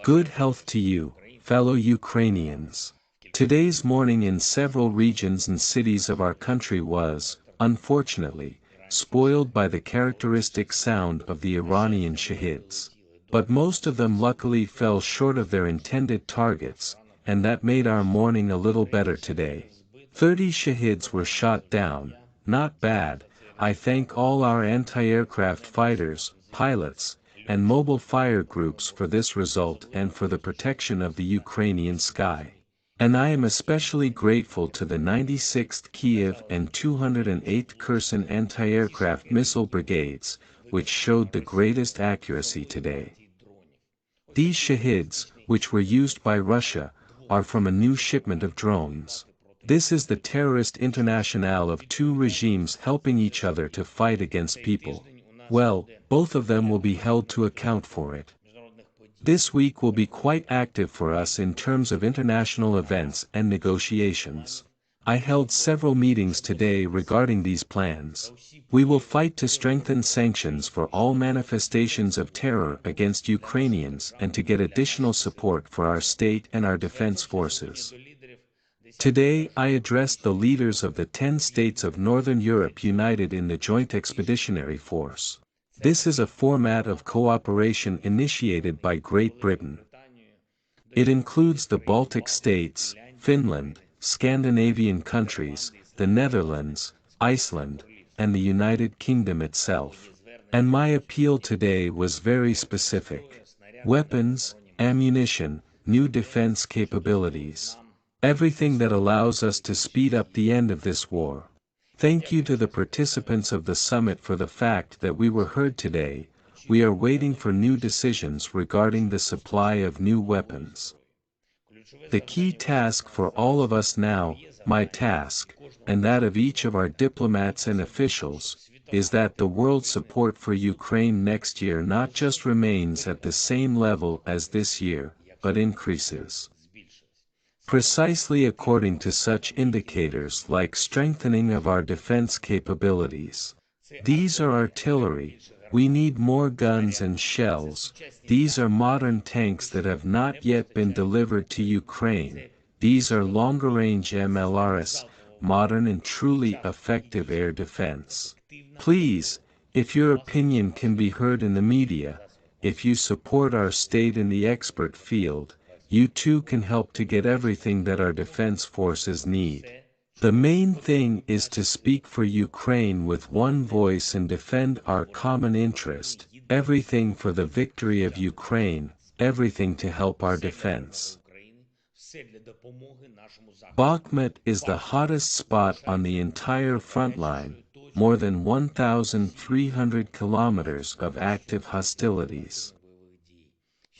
Good health to you, fellow Ukrainians. Today's morning in several regions and cities of our country was, unfortunately, spoiled by the characteristic sound of the Iranian shahids. But most of them luckily fell short of their intended targets, and that made our morning a little better today. 30 shahids were shot down, not bad. I thank all our anti-aircraft fighters, pilots, and mobile fire groups for this result and for the protection of the Ukrainian sky. And I am especially grateful to the 96th Kiev and 208th Kherson anti-aircraft missile brigades, which showed the greatest accuracy today. These shahids, which were used by Russia, are from a new shipment of drones. This is the terrorist internationale of two regimes helping each other to fight against people. Well, both of them will be held to account for it. This week will be quite active for us in terms of international events and negotiations. I held several meetings today regarding these plans. We will fight to strengthen sanctions for all manifestations of terror against Ukrainians and to get additional support for our state and our defense forces. Today I addressed the leaders of the 10 states of Northern Europe united in the Joint Expeditionary Force. This is a format of cooperation initiated by Great Britain. It includes the Baltic states, Finland, Scandinavian countries, the Netherlands, Iceland, and the United Kingdom itself. And my appeal today was very specific. Weapons, ammunition, new defense capabilities. Everything that allows us to speed up the end of this war. Thank you to the participants of the summit for the fact that we were heard today. We are waiting for new decisions regarding the supply of new weapons. The key task for all of us now, my task, and that of each of our diplomats and officials, is that the world support for Ukraine next year not just remains at the same level as this year, but increases. Precisely according to such indicators like strengthening of our defense capabilities. These are artillery, we need more guns and shells, these are modern tanks that have not yet been delivered to Ukraine, these are longer-range MLRS, modern and truly effective air defense. Please, if your opinion can be heard in the media, if you support our state in the expert field, you too can help to get everything that our defense forces need. The main thing is to speak for Ukraine with one voice and defend our common interest, everything for the victory of Ukraine, everything to help our defense. Bakhmut is the hottest spot on the entire front line, more than 1,300 kilometers of active hostilities.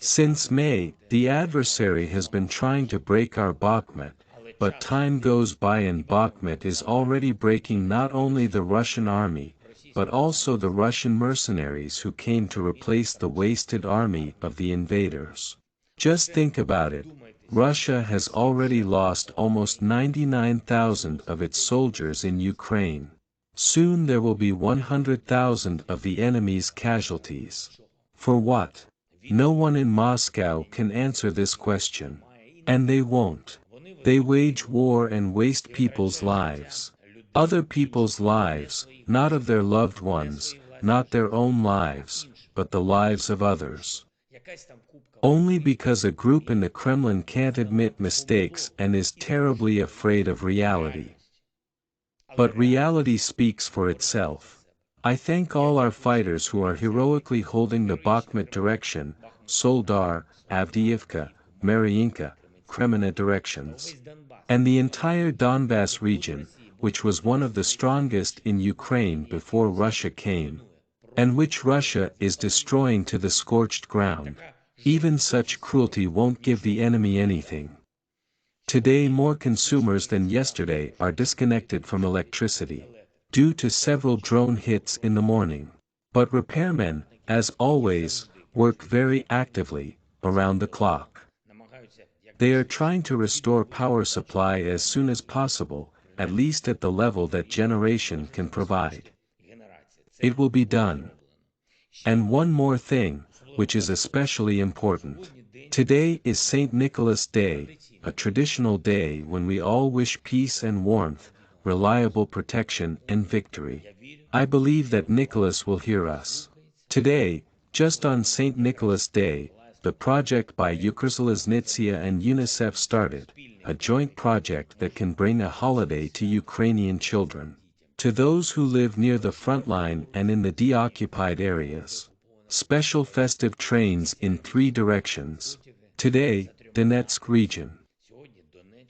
Since May, the adversary has been trying to break our Bakhmut, but time goes by and Bakhmut is already breaking not only the Russian army, but also the Russian mercenaries who came to replace the wasted army of the invaders. Just think about it, Russia has already lost almost 99,000 of its soldiers in Ukraine. Soon there will be 100,000 of the enemy's casualties. For what? No one in Moscow can answer this question. And they won't. They wage war and waste people's lives. Other people's lives, not of their loved ones, not their own lives, but the lives of others. Only because a group in the Kremlin can't admit mistakes and is terribly afraid of reality. But reality speaks for itself. I thank all our fighters who are heroically holding the Bakhmut direction, Soledar, Avdiivka, Maryinka, Kreminna directions. And the entire Donbas region, which was one of the strongest in Ukraine before Russia came. And which Russia is destroying to the scorched ground. Even such cruelty won't give the enemy anything. Today more consumers than yesterday are disconnected from electricity, due to several drone hits in the morning. But repairmen, as always, work very actively, around the clock. They are trying to restore power supply as soon as possible, at least at the level that generation can provide. It will be done. And one more thing, which is especially important. Today is St. Nicholas Day, a traditional day when we all wish peace and warmth, reliable protection and victory. I believe that Nicholas will hear us. Today, just on St. Nicholas Day, the project by Ukrzaliznytsia and UNICEF started, a joint project that can bring a holiday to Ukrainian children. To those who live near the front line and in the deoccupied areas. Special festive trains in 3 directions. Today, Donetsk region.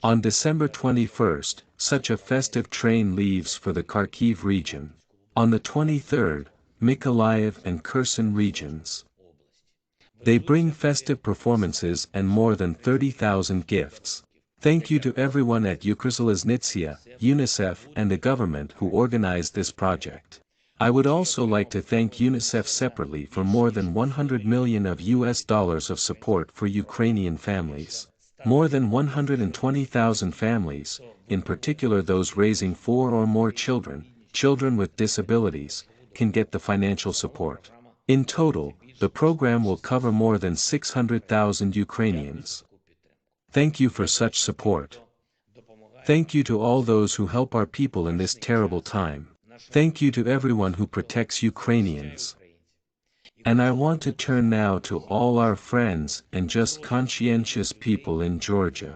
On December 21st, such a festive train leaves for the Kharkiv region. On the 23rd, Mykolaiv and Kherson regions. They bring festive performances and more than 30,000 gifts. Thank you to everyone at Ukrzaliznytsia, UNICEF and the government who organized this project. I would also like to thank UNICEF separately for more than $100 million of support for Ukrainian families. More than 120,000 families, in particular those raising 4 or more children, children with disabilities, can get the financial support. In total, the program will cover more than 600,000 Ukrainians. Thank you for such support. Thank you to all those who help our people in this terrible time. Thank you to everyone who protects Ukrainians. And I want to turn now to all our friends and just conscientious people in Georgia.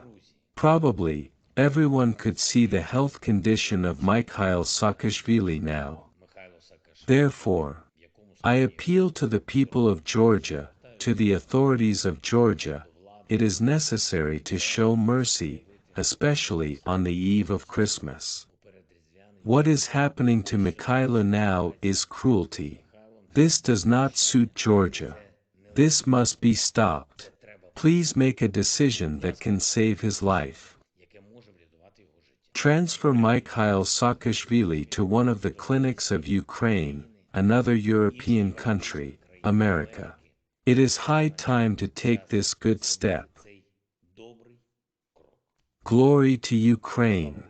Probably, everyone could see the health condition of Mikhail Saakashvili now. Therefore, I appeal to the people of Georgia, to the authorities of Georgia, it is necessary to show mercy, especially on the eve of Christmas. What is happening to Mikhailo now is cruelty. This does not suit Georgia. This must be stopped. Please make a decision that can save his life. Transfer Mikhail Saakashvili to one of the clinics of Ukraine, another European country, America. It is high time to take this good step. Glory to Ukraine.